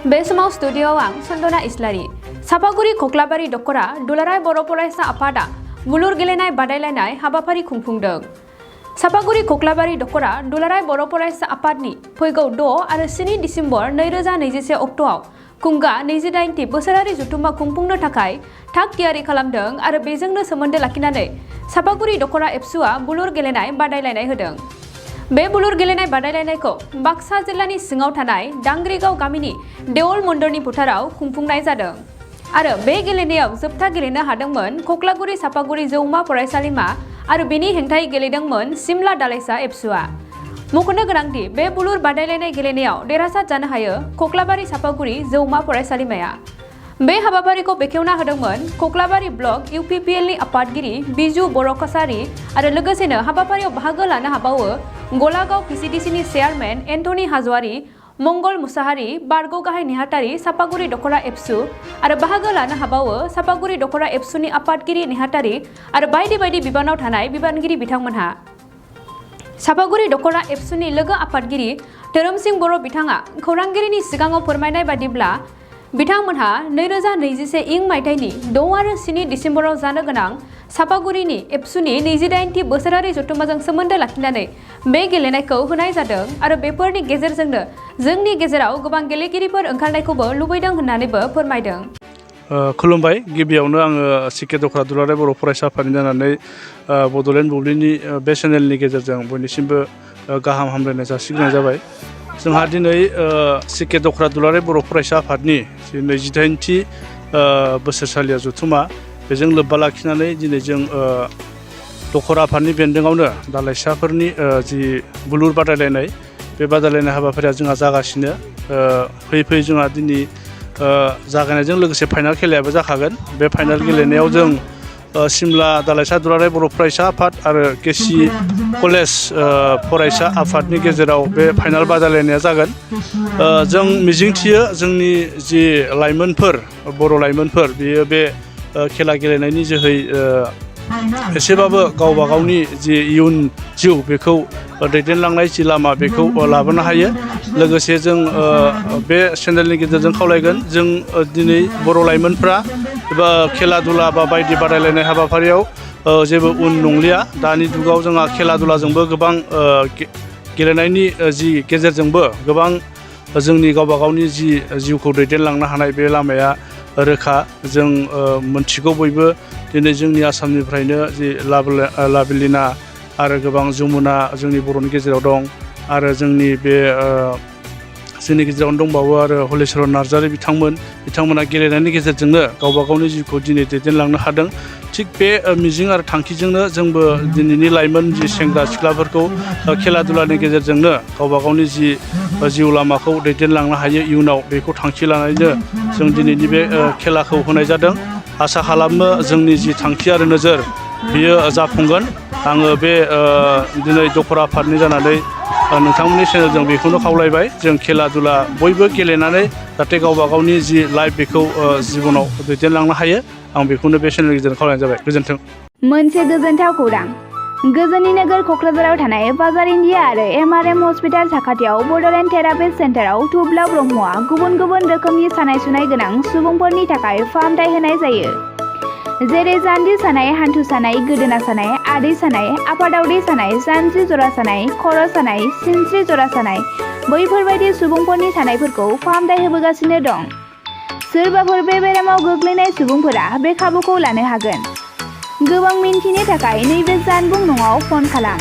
बे समाव स्टुडिय'आव आं सन्दना इस्लारि। सापागुरि खख्लाबारि दख'रा दुलाराय बर' फरायसा आफादा बुलुर गेलेनाय बादायलायनाय हाबाफारि खुंफुंदों। सापागुरि खख्लाबारि दख'रा दुलाराय बर' फरायसा आफादनि फैगौ 6 आरो 7 दिसेम्बर 2021 अक्ट'आव खुंगा 28थि बोसोरारि जथुम्मा खुंफुंनो थाखाय थाग थियारि खालामदों आरो बेजोंनो सोमोन्दो लाखिनानै सापागुरि दख'रा एबसुआ बुलुर गेलेनाय बादायलायनाय होदों। बे बुलुर गेलेनाय बादायलायनायखौ बाक्सा जिल्लानि सिङाव थानाय दांग्रिगाव गामिनि देवल मन्दरनि फोथाराव खुंफुंनाय जादों आरो बे गेलेनायाव जोबथा गेलेनो हादोंमोन खख्लागुरि सापागुरि जौमा फरायसालिमा आरो बेनि हेंथायै गेलेदोंमोन सिमला दालाइसा एबसुआ। मख'नो गोनांदि बे बुलुर बादायलायनाय गेलेनायाव देरहासार जानो हायो खख्लाबारि सापागुरि जौमा फरायसालिमाया। बे हाबाफारिखौ बेखेवना होदोंमोन खख्लाबारि ब्लक इउपिपिएलनि आफादगिरि बिजु बर' कसारि आरो लोगोसेनो हाबाफारियाव बाहागो लानो हाबावो गलागाव पिसिडिसिनि चेयारमेन एन्टनि हाज'वारि, मंगल मुसाहारि, बारग' गाहाय नेहाथारि सापागुरि दख'रा एबसु आरो बाहागो लानो हाबावो सापागुरि दख'रा एबसुनि आफादगिरि नेहाथारि आरो बायदि बायदि बिबानाव थानाय बिबानगिरि बिथांमोनहा। सापागुरि दख'रा एबसुनि लोगो आफादगिरि धोरोमसिं बर' बिथाङा खौरांगिरिनि सिगाङाव फोरमायनाय बादिब्ला बिथांमोनहा 2021 मायथाइनि 6 आरो 7 दिसेम्बराव जानो गोनां सापागुरिनि एबसुनि 28थि बोसोरारि जथुम्माजों सोमोन्दो लाखिनानै बे गेलेनायखौ होनाय जादों आरो बेफोरनि गेजेरजोंनो जोंनि गेजेराव गोबां गेलेगिरिफोर ओंखारनायखौबो लुबैदों होननानैबो फोरमायदों। खुलुमबाय। गिबियावनो आङो सिके दख'रा दुलाराय बर' फरायसा आफादनि जानानै बड'लेण्ड बुब्लिनि बे चेनेलनि गेजेरजों बयनिसिमबो गाहाम हामलायनाय जासिग्रोनाय जाबाय। जोंहा दिनै सिके दख'रा दुलाराय बर' फरायसा आफादनि 28थि बोसोरसालिया जथुम्मा बेजों लोब्बा लाखिनानै दिनै जों दख'रा आफादनि बेन्दोङावनो दालाइसाफोरनि जि बुलुर बादायलायनाय बे बादायलायनाय हाबाफारिया जोंहा जागासिनो। फैयै फैयै जोंहा दिनै जागायनायजों लोगोसे फाइनाल खेलायाबो जाखागोन। बे फाइनाल गेलेनायाव जों सिमला दालाइसा दुलाराय बर' फरायसा आफाद आरो केसि कलेज फरायसा आफादनि गेजेराव बे फाइनाल बादायलायनाया जागोन। जों मिजिंथियो जोंनि जि लाइमोनफोर बर' लाइमोनफोर बियो बे खेला गेलेनायनि जोहै एसेबाबो गावबा गावनि जि इयुन जिउ बेखौ दैदेनलांनाय जि लामा बेखौ लाबोनो हायो। लोगोसे जों बे चेनेलनि गेजेरजों खावलायगोन जों दिनै बर' लाइमोनफ्रा एबा खेला दुला बा बायदि बादायलायनाय हाबाफारियाव जेबो उन नंलिया। दानि जुगाव जोंहा खेला दुलाजोंबो गोबां गेलेनायनि जि गेजेरजोंबो गोबां जोंनि गावबा गावनि जि जिउखौ दैदेनलांनो हानाय बे लामाया रोखा। जों मोनथिगौ बयबो दिनै जोंनि आसामनिफ्रायनो जि लाभलिना आरो गोबां जमुना जोंनि बर'नि गेजेराव दं आरो जोंनि बे जोंनि गेजेरावनो दंबावो आरो हलिचरन नार्जारि बिथांमोना गेलेनायनि गेजेरजोंनो गावबा गावनि जिउखौ दिनै दैदेनलांनो हादों। थिग बे मिजिं आरो थांखिजोंनो जोंबो दिनैनि लाइमोन जि सेंग्रा सिख्लाफोरखौ खेला दुलानि गेजेरजोंनो गावबा गावनि जि जिउ लामाखौ दैदेनलांनो हायो इयुनाव बेखौ थांखि लानानैनो जों दिनैनि बे खेलाखौ होनाय जादों। आसा खालामो जोंनि जि थांखि आरो नोजोर बियो जाफुंगोन। आङो बे दिनै दख'रा आफादनि जानानै नोंथांमोननि चेनेलजों बेखौनो खावलायबाय जों खेला दुला बयबो गेलेनानै जाहाथे गावबा गावनि जि लाइफ बेखौ जिबनाव दैदेनलांनो हायो। आं बेखौनो बे चेनेलनि गेजेरजों खावलायनाय जाबाय। गोजोन्थों। मोनसे गोजोनथाव खौरां। गोजोननि नोगोर क'क्राझाराव थानाय बाजार इन्डिया आरो MRM हस्पिटाल साखाथियाव बड'लेण्ड थेरापिस्ट सेन्टाराव थुब्ला ब्रह्मआ गुबुन गुबुन रोखोमनि सानाय सुनाय गोनां सुबुंफोरनि थाखाय फाहामथाय होनाय जायो। जेरै जान्जि सानाय, हान्थु सानाय, गोदोना सानाय, आदै सानाय, आफादावदै सानाय, जानजि जरा सानाय, खर' सानाय, सिनस्रि जरा सानाय बैफोरबायदि सुबुंफोरनि सानायफोरखौ फाहामथाय होबोगासिनो दं। सोरबाफोर बे बेरामाव गोग्लैनाय सुबुंफोरा बे खाबुखौ लानो हागोन। गोबां मिन्थिनो थाखाय नैबे जानबुं नङाव फन खालाम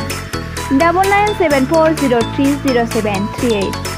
9974030738।